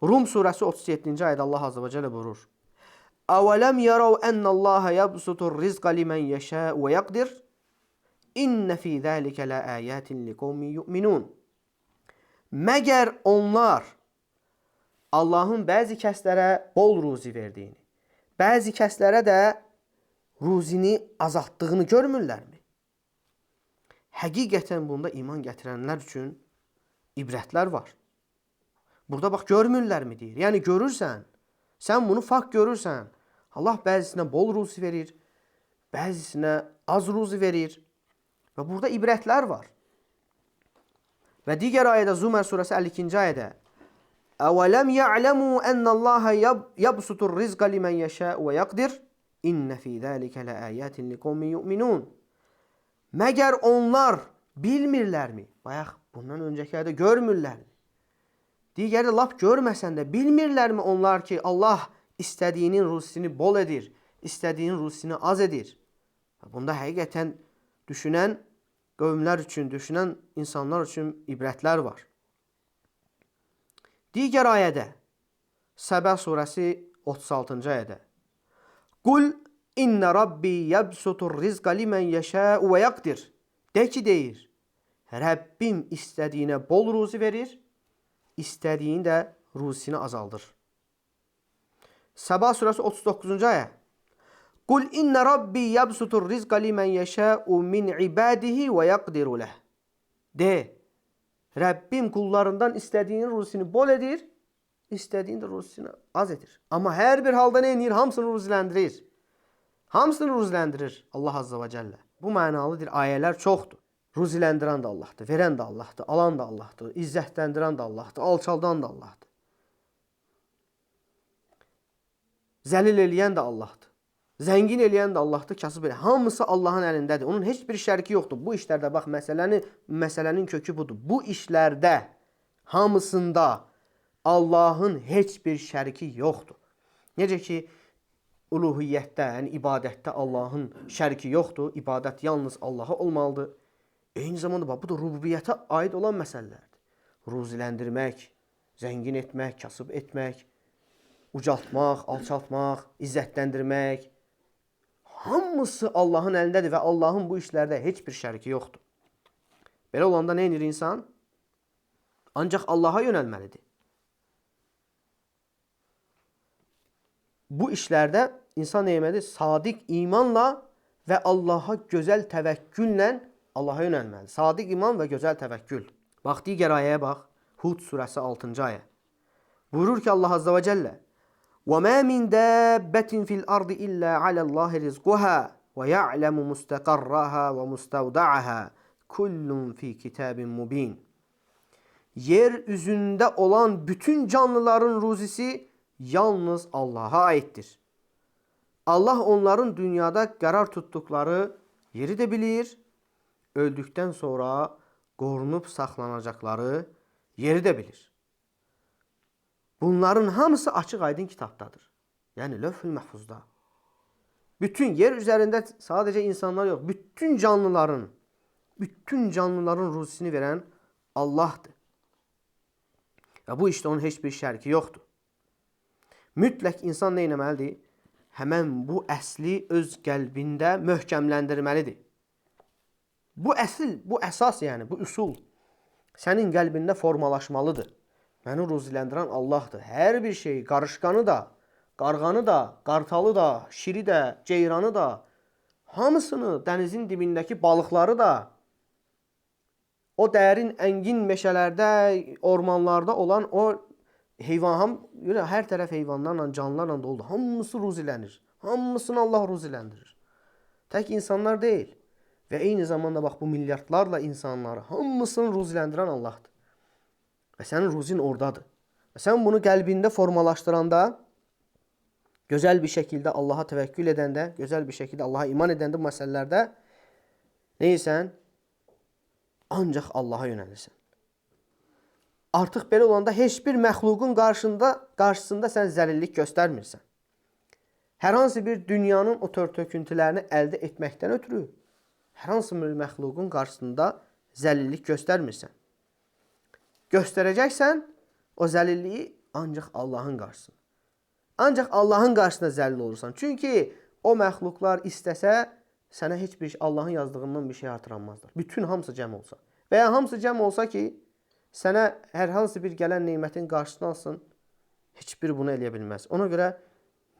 Rum surəsi 37-ci ayədə Allah azze və cəllə buyurur. Əvələm yarav ənəllaha yabsutur rizqa limən yəşə və yaqdir. İnnə fi zəlikə lə əyətin liqovmin yu'minun. Məgər onlar Allahın bəzi kəslərə bol ruzi verdiyini, bəzi kəslərə də ruzini azaltdığını görmürlərmi? Həqiqətən bunda iman gətirənlər üçün ibrətlər var. Burada bax, görmürlərmi deyir. Yəni görürsən, sən bunu fakt görürsən. Allah bəzisinə bol ruzi verir, bəzisinə az ruzi verir. Və burada ibrətlər var. Və digər ayədə Zumər surəsi 52-ci ayədə Əvələm ya'ləmu ənəllaha yabsutur rizqa limən yəşə və yaqdir. İnnə fi zəlikə lə əyətin liqovmin yu'minun. Məgər onlar bilmirlərmi? Bayaq bundan öncəki ayədə görmürlərmi? Digəri lap görməsən də bilmirlərmi onlar ki, Allah istədiyinin ruzisini bol edir, istədiyinin ruzisini az edir. Bunda həqiqətən düşünən qövmlər üçün, düşünən insanlar üçün ibrətlər var. Digər ayədə, Səbə surəsi 36-cı ayədə Qul innə rabbi yəbsutur rizqa limən yəşə və yaqdir. De ki, deyir, Rəbbim istədiyinə bol ruzi verir, istədiyin də ruzisini azaldır. Səba surəsi 39-cu ayə. Qul innə rabbi yabsutur rizqa limən yəşə'u min ibadihi və yaqdiru ləh. De, Rəbbim qullarından istədiyinin ruzisini bol edir, istədiyin də ruzisini az edir. Amma hər bir halda nə edir? Hamısını ruziləndirir. Hamısını ruziləndirir Allah azza və cəllə. Bu mənalıdır, ayələr çoxdur. Ruziləndirən də Allahdır, verən də Allahdır, alan da Allahdır, izzətləndirən də Allahdır, alçaldan da Allahdır. Zəlil eləyən də Allahdır, zəngin eləyən də Allahdır, kasıb eləyən. Hamısı Allahın əlindədir, onun heç bir şəriki yoxdur. Bu işlərdə, bax, məsələnin kökü budur. Bu işlərdə, hamısında Allahın heç bir şəriki yoxdur. Necə ki, uluhiyyətdə, yəni ibadətdə Allahın şəriki yoxdur, ibadət yalnız Allaha olmalıdır. Eyni zamanda bax, bu da rububiyyətə aid olan məsələlərdir. Ruziləndirmək, zəngin etmək, kasıb etmək, ucaltmaq, alçaltmaq, izzətləndirmək. Hamısı Allahın əlindədir və Allahın bu işlərdə heç bir şəriki yoxdur. Belə olanda nə edir insan? Ancaq Allaha yönəlməlidir. Bu işlərdə insan neymədir? Sadiq imanla və Allaha gözəl təvəkküllə Allaha yönəlməlidir. Sadiq iman və gözəl təvəkkül. Bax, digər ayəyə bax. Hud surəsi 6-cı ayə. Buyurur ki, Allah azza və cəllə وَمَا مِنْ دَابَّةٍ فِي الْأَرْضِ إِلَّا عَلَى اللّٰهِ رِزْقُهَا وَيَعْلَمُ مُسْتَقَرَّهَا وَمُسْتَوْدَعَهَا كُلٌّ فِي كِتَابٍ مُبِينٍ. Yer üzündə olan bütün canlıların ruzisi yalnız Allah'a aittir. Allah onların dünyada qərar tutduqları yeri də bilir, öldükdən sonra qorunub saxlanacaqları yeri də bilir. Bunların hamısı açıq aydın kitabdadır. Yəni Lövh-ül Məhfuzda. Bütün yer üzərində sadəcə insanlar yox, bütün canlıların ruzisini verən Allahdır. Və bu işdə onun heç bir şəriki yoxdur. Mütləq insan nə etməlidir? Həmən bu əsli öz qəlbində möhkəmləndirməlidir. Bu əsl, bu əsas, yəni bu üsul sənin qəlbində formalaşmalıdır. Məni ruziləndirən Allahdır. Hər bir şey, qarışqanı da, qarğanı da, qartalı da, şiri də, ceyranı da, hamısını, dənizin dibindəki balıqları da, o dərin, əngin meşələrdə, ormanlarda olan o heyvan, hər tərəf heyvanlarla, canlılarla doludur. Hamısı ruzilənir. Hamısını Allah ruziləndirir. Tək insanlar deyil. Və eyni zamanda bax, bu milyardlarla insanları, hamısını ruziləndirən Allahdır. Və sənin ruzin oradadır. Və sən bunu qəlbində formalaşdıranda, gözəl bir şəkildə Allaha təvəkkül edəndə, gözəl bir şəkildə Allaha iman edəndə bu məsələlərdə neysən? Ancaq Allaha yönəlirsən. Artıq belə olanda heç bir məxluqun qarşısında sən zəlillik göstərmirsən. Hər hansı bir dünyanın o tör-töküntülərini əldə etməkdən ötürü, hər hansı bir məxluqun qarşısında zəlillik göstərmirsən. Göstərəcəksən, o zəlilliyi Ancaq Allahın qarşısında. Ancaq Allahın qarşısında zəlil olursan. Çünki o məxluqlar istəsə sənə heç bir Allahın yazdığından bir şey artıranmazlar. Bütün hamısı cəm olsa. Və ya hamısı cəm olsa ki, sənə hər hansı bir gələn nemətin qarşısını alsın, heç bir bunu eləyə bilməz. Ona görə,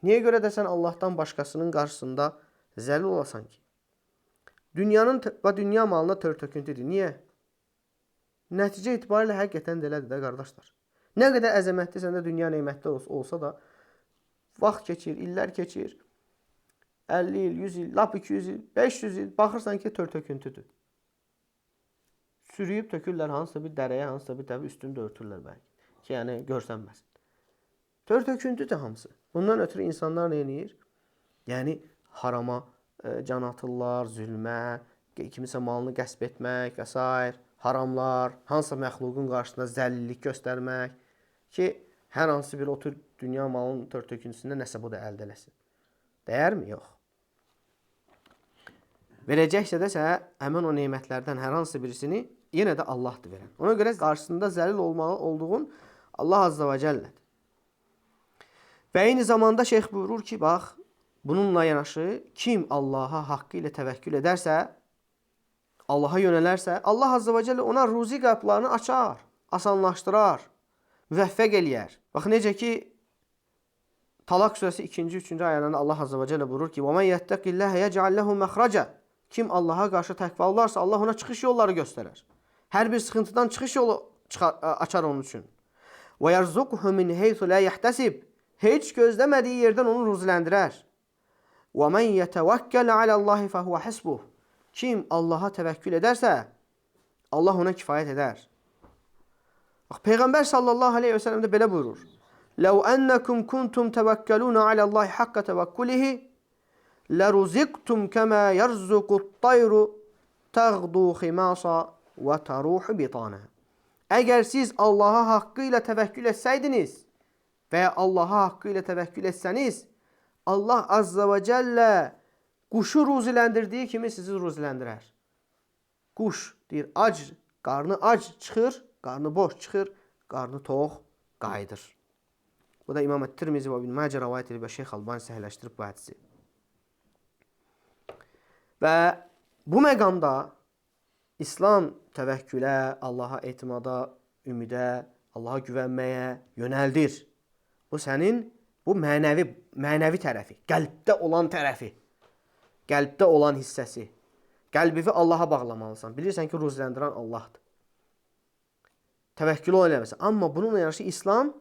niyə görə də sən Allahdan başqasının qarşısında zəlil olasan ki? Dünyanın və dünya malına tör-töküntüdür. Niyə? Nəticə etibarilə həqiqətən də elədir də, qardaşlar. Nə qədər əzəmətli səndə dünya neymətli olsa da, vaxt keçir, illər keçir, 50 il, 100 il, lap 200 il, 500 il, baxırsan ki, tör-töküntüdür. Sürüyüb tökürlər hansısa bir dərəyə, hansısa bir təbi üstünü də örtürlər bəlkə. Ki, yəni, görsənməsin. Tör-töküntüdür hamısı. Bundan ötürü insanlar nə edir? Yəni, harama can atırlar, zülmə, kimisə malını qəsb etmək və s. Haramlar, hansısa məxluqun qarşısında zəlillik göstərmək ki, hər hansı bir otur dünya malının tör-töküntüsündə nəsə bu da əldə eləsin. Dəyərmi? Yox. Verəcəksə də sənə həmin o neymətlərdən hər hansı birisini yenə də Allahdır verən. Ona görə qarşısında zəlil olmalı olduğun Allah Azza və Cəllədir. Və eyni zamanda şeyx buyurur ki, bax, bununla yanaşı kim Allaha haqqı ilə təvəkkül edərsə, Allaha yönələrsə, Allah Azza və Cəllə ona ruzi qapılarını açar, asanlaşdırar, müvəffəq eləyər. Bax, necə ki, Talaq surəsi 2-3 ayələrində Allah Azza və Cəllə buyurur ki, وَمَنْ يَتَّقِ اللّٰهَ يَجْعَلْ لَهُ مَخْرَجًا Kim Allaha qarşı təqva olarsa, Allah ona çıxış yolları göstərər. Hər bir sıxıntıdan çıxış yolu açar onun üçün. وَيَرْزُقْهُ مِنْ حَيْثُ لَا يَحْتَسِبْ Heç gözləmədiyi yerdən onu ruziləndirər. وَمَنْ يَتَوَكَّلَ عَلَى اللّٰهِ فَهُوَ حَسْبُهُ Kim Allaha təvəkkül edərsə, Allah ona kifayət edər. Bax, Peyğəmbər sallallahu aleyhi və səlləm də belə buyurur. لَوْ أَنَّكُمْ كُنْتُمْ تَوَكَّلُونَ عَلَى اللّٰهِ حَقَّ تَوَكُّلِهِ لَرُزِقْتُمْ كَمَا يَرْزُقُ الطَّيْرُ تَغْدُو خِمَاصًا وَتَرُوحُ بِطَانًا Əgər siz Allaha haqqı ilə təvəkkül etsəydiniz və ya Allaha haqqı ilə təvəkkül etsəniz, Allah Azza və Cəllə quşu ruziləndirdiyi kimi sizi ruziləndirər. Quş deyir, qarnı ac çıxır, qarnı boş çıxır, qarnı tox qayıdır. Bu da İmam Tirmizi və İbn Macə rəvayət edib və Şeyx Albani səhihləşdirib bu hədisi. Və bu məqamda İslam təvəkkülə, Allaha etimada, ümidə, Allaha güvənməyə yönəldir. Bu sənin mənəvi tərəfi, qəlbdə olan tərəfi, qəlbdə olan hissəsi. Qəlbivi Allaha bağlamalısan. Bilirsən ki, ruziləndirən Allahdır. Təvəkkülü eləməsən. Amma bununla yanaşı İslam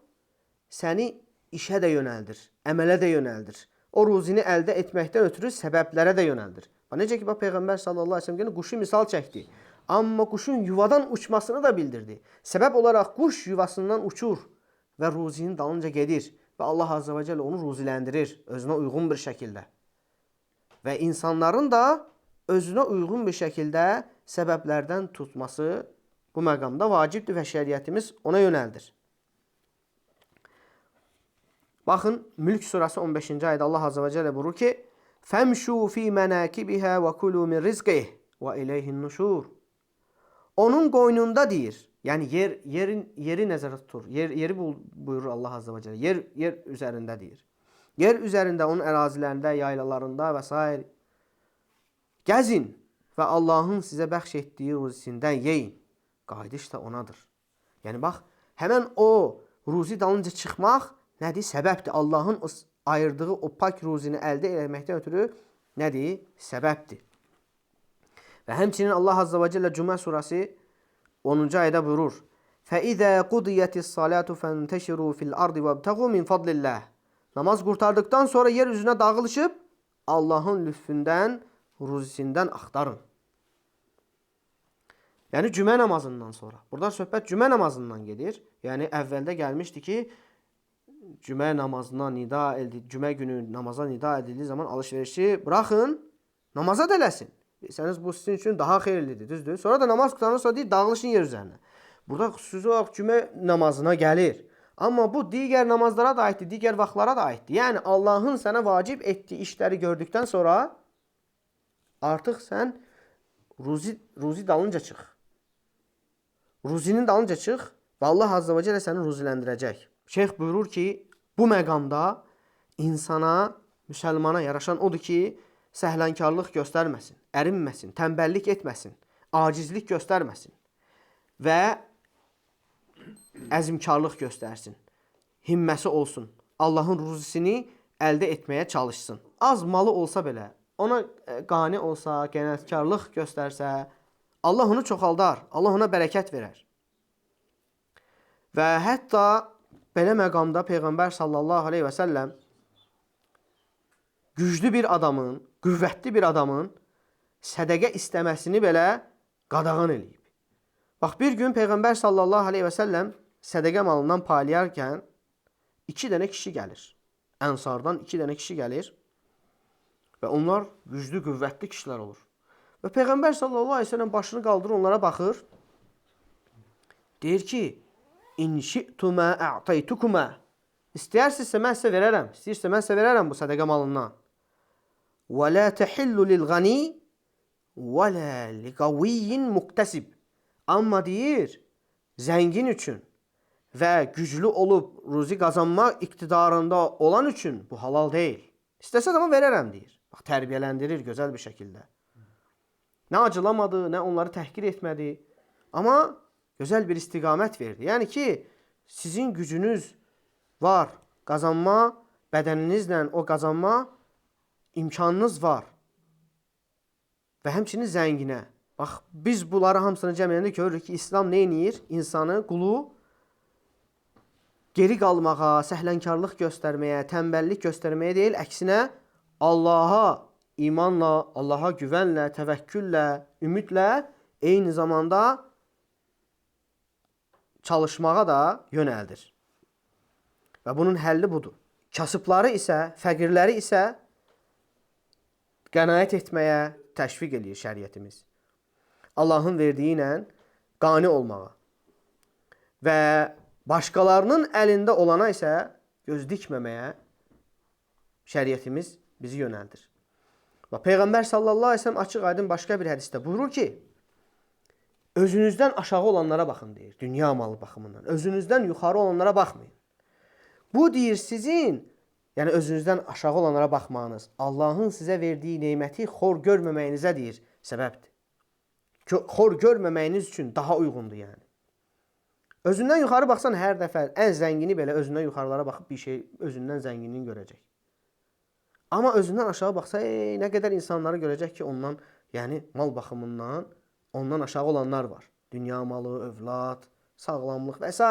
səni işə də yönəldir, əmələ də yönəldir. O ruzini əldə etməkdən ötürü səbəblərə də yönəldir. Necə ki, Peyğəmbər sallallahu aleyhi ve sellem quşu misal çəkdi. Amma quşun yuvadan uçmasını da bildirdi. Səbəb olaraq quş yuvasından uçur və ruzinin dalınca gedir. Və Allah Azza və Cəllə onu ruziləndirir özünə uyğun bir şəkildə. Və insanların da özünə uyğun bir şəkildə səbəblərdən tutması bu məqamda vacibdir və şəriətimiz ona yönəldir. Baxın, Mülk surəsi 15-ci ayədə Allah Azza və Cəllə buyurur ki, فَمْشُوا فِي مَنَاكِبِهَا وَكُلُوا مِنْ رِزْقِهِ وَإِلَيْهِ النُّشُورِ Onun qoynunda deyir, yəni yeri nəzərdə tutur, yeri buyurur Allah Azza və Cəllə, yer üzərində deyir. Yer üzərində, onun ərazilərində, yaylalarında və s. Gəzin və Allahın sizə bəxş etdiyi ruzisindən yeyin. Qayıdış da onadır. Yəni bax, həmən o ruzi dalınca çıxmaq nədir? Səbəbdir. Allahın ayırdığı o pak ruzini əldə etməkdən ötürü nədir? Səbəbdir. Və həmçinin Allah Azza və Cəllə Cümə surəsi 10-cu ayədə buyurur. فَإِذَا قُضِيَتِ الصَّلَاةُ فَانْتَشِرُوا فِي الْأَرْضِ وَابْتَغُوا مِنْ فَضْلِ اللّٰهِ Namaz qurtardıqdan sonra yer üzünə dağılışıb Allahın lütfündən, ruzisindən axtarın. Yəni cümə namazından sonra. Burada söhbət cümə namazından gedir. Yəni əvvəldə gəlmişdi ki, cümə namazına nida edildi, cümə günü namaza nida edildiyi zaman alışverişi buraxın, namaza dələsin. Desəniz bu sizin üçün daha xeyirlidir, düzdür? Sonra da namaz qurtarandan sonra deyir, dağılışın yer üzərinə. Burada xüsusi olaraq cümə namazına gəlir. Amma bu digər namazlara da aiddir, digər vaxtlara da aiddir. Yəni Allahın sənə vacib etdiyi işləri gördükdən sonra artıq sən ruzi dalınca çıx. Ruzinin dalınca çıx və Allah Azza və Cəllə səni ruziləndirəcək. Şeyx buyurur ki, bu məqamda insana, müsəlmana yaraşan odur ki, səhlənkarlıq göstərməsin, ərinməsin, tənbəllik etməsin, acizlik göstərməsin və əzmkarlıq göstərsin. Himməsi olsun. Allahın ruzisini əldə etməyə çalışsın. Az malı olsa belə, ona qani olsa, qənaətkarlıq göstərsə, Allah onu çoxaldar, Allah ona bərəkət verər. Və hətta belə məqamda Peyğəmbər sallallahu aleyhi və səlləm güclü bir adamın, qüvvətli bir adamın sədəqə istəməsini belə qadağan eləyib. Bax, bir gün Peyğəmbər sallallahu aleyhi və səlləm sədəqə malından paylayarkən 2 dənə kişi gəlir. Ənsardan 2 dənə kişi gəlir və onlar güclü, qüvvətli kişilər olur. Və Peyğəmbər sallallahu aleyhi və səlləm başını qaldırır, onlara baxır. Deyir ki, İn şi'tumə a'taytukumə. İstəyərsinizsə mən sizə verərəm. İstəyirsə mən sizə verərəm bu sədəqə malından. Və la tehillu lil gani və la li qaviyyin muktəsib. Amma deyir, zəngin üçün və güclü olub ruzi qazanma iqtidarında olan üçün bu halal deyil. İstəsə də verərəm deyir. Bax, tərbiyələndirir gözəl bir şəkildə. Nə acılamadı, nə onları təhqir etmədi. Amma gözəl bir istiqamət verdi. Yəni ki, sizin gücünüz var, qazanma, bədəninizlə o qazanma imkanınız var. Və həmçinin zənginə. Bax, biz bunları hamısını cəm edəndə görürük ki, İslam nə edir? İnsanı, qulu geri qalmağa, səhlənkarlıq göstərməyə, tənbəllik göstərməyə deyil, əksinə Allaha imanla, Allaha güvənlə, təvəkküllə, ümidlə, eyni zamanda çalışmağa da yönəldir. Və bunun həlli budur. Kasıbları isə, fəqirləri isə qənaət etməyə təşviq edir şəriətimiz. Allahın verdiyi ilə qani olmağa və başqalarının əlində olana isə göz dikməməyə şəriətimiz bizi yönəldir. Və Peyğəmbər sallallahu aleyhi ve sellem açıq aydın başqa bir hədisdə buyurur ki, özünüzdən aşağı olanlara baxın deyir, dünya malı baxımından. Özünüzdən yuxarı olanlara baxmayın. Bu deyir sizin, yəni özünüzdən aşağı olanlara baxmağınız, Allahın sizə verdiyi neyməti xor görməməyinizə deyir, səbəbdir. Xor görməməyiniz üçün daha uyğundur yəni. Özündən yuxarı baxsan hər dəfə ən zəngini belə özündən yuxarılara baxıb bir şey özündən zənginliğini görəcək. Amma özündən aşağı baxsa nə qədər insanları görəcək ki, ondan, yəni mal baxımından ondan aşağı olanlar var. Dünya malı, övlad, sağlamlıq və s.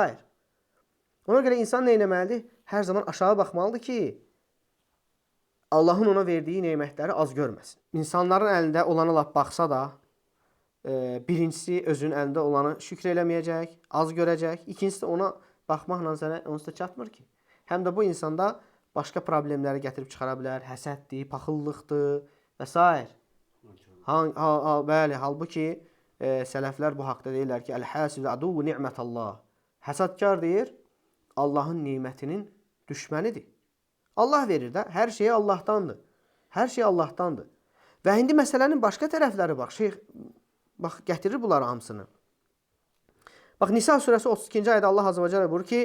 Ona görə insan nə etməlidir? Hər zaman aşağı baxmalıdır ki, Allahın ona verdiyi nemətləri az görməsin. İnsanların əlində olana laf baxsa da, birincisi özünün əlində olanı şükr eləməyəcək, az görəcək. İkincisi ona baxmaqla sənə onsuz da çatmır ki. Həm də bu insanda başqa problemləri gətirib çıxara bilər. Həsəddir, paxıllıqdır və s. Bəli, halbuki sələflər bu haqda deyirlər ki, Əl-həsid aduvu ni'mətallah. Həsədkar deyir, Allahın nimətinin düşmənidir. Allah verir də, hər şey Allahdandır. Hər şey Allahdandır. Və indi məsələnin başqa tərəfləri bax, bax, gətirir bunları hamısını. Bax, Nisa surəsi 32-ci ayədə Allah azə və cəllə buyurur ki,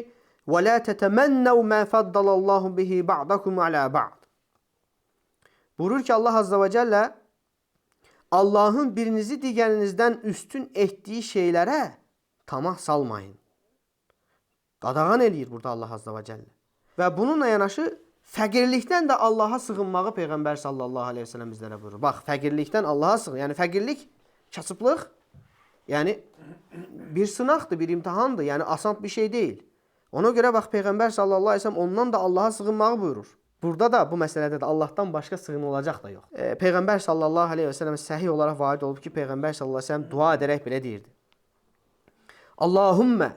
وَلَا تَتَمَنَّوْ مَا فَضَّلَ اللّٰهُ بِهِ بَعْضَكُمْ عَلَى بَعْضٍ. Buyurur ki, Allah azə və cəllə Allahın birinizi digərinizdən üstün etdiyi şeylərə tamah salmayın. Qadağan eləyir burada Allah azə və cəllə. Və bununla yanaşı fəqirlikdən də Allaha sığınmağı Peyğəmbər sallallahu aleyhi ve sellem bizlərə buyurur. Bax, fəqirlikdən Allaha sığın. Yəni fəqirlik, kasıblıq, yəni bir sınaqdır, bir imtihandır. Yəni asan bir şey deyil. Ona görə bax, Peyğəmbər sallallahu aleyhi ve sellem ondan da Allaha sığınmağı buyurur. Burada da bu məsələdə də Allahdan başqa sığın olacaq da yox. Peyğəmbər sallallahu aleyhi ve sellem səhih olaraq varid olub ki, Peyğəmbər sallallahu aleyhi ve sellem dua edərək belə deyirdi. Allahümmə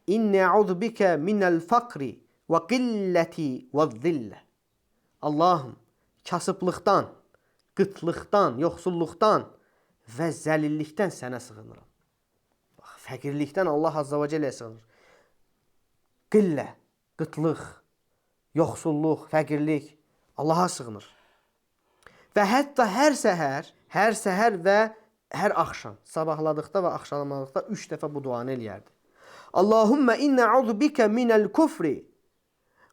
inni a'udhu bika minəl faqri və qilləti və zillə. Allahım, kasıblıqdan, qıtlıqdan, yoxsulluqdan və zəlillikdən sənə sığınıram. Bax, fəqirlikdən Allah azza və cəlləyə sığınır. Qillə, qıtlıq, yoxsulluq, fəqirlik Allaha sığınır. Və hətta hər səhər və hər axşam, sabahladıqda və axşamladıqda 3 dəfə bu duanı eləyərdi. Allahümmə innə a'udhu bika minəl kufri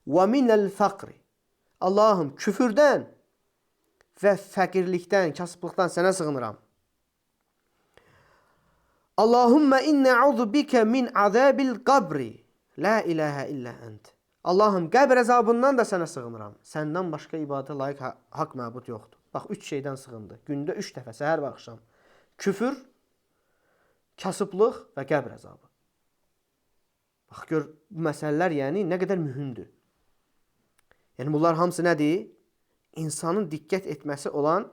və minəl fəqri. Allahım, küfürdən və fəqirlikdən, kasıblıqdan sənə sığınıram. Allahümmə innə a'udhu bikə min azabil qabri. La ilahə illə ənt. Allahım, qəbr əzabından da sənə sığınıram. Səndən başqa ibadətə layiq haqq məbud yoxdur. Bax, 3 şeydən sığındı. Gündə 3 dəfə, səhər və axşam. Küfür, kasıblıq və qəbr əzabı. Bax, gör, bu məsələlər yəni nə qədər mühümdür. Yəni, bunlar hamısı nədir? İnsanın diqqət etməsi olan,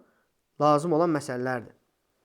lazım olan məsələlərdir.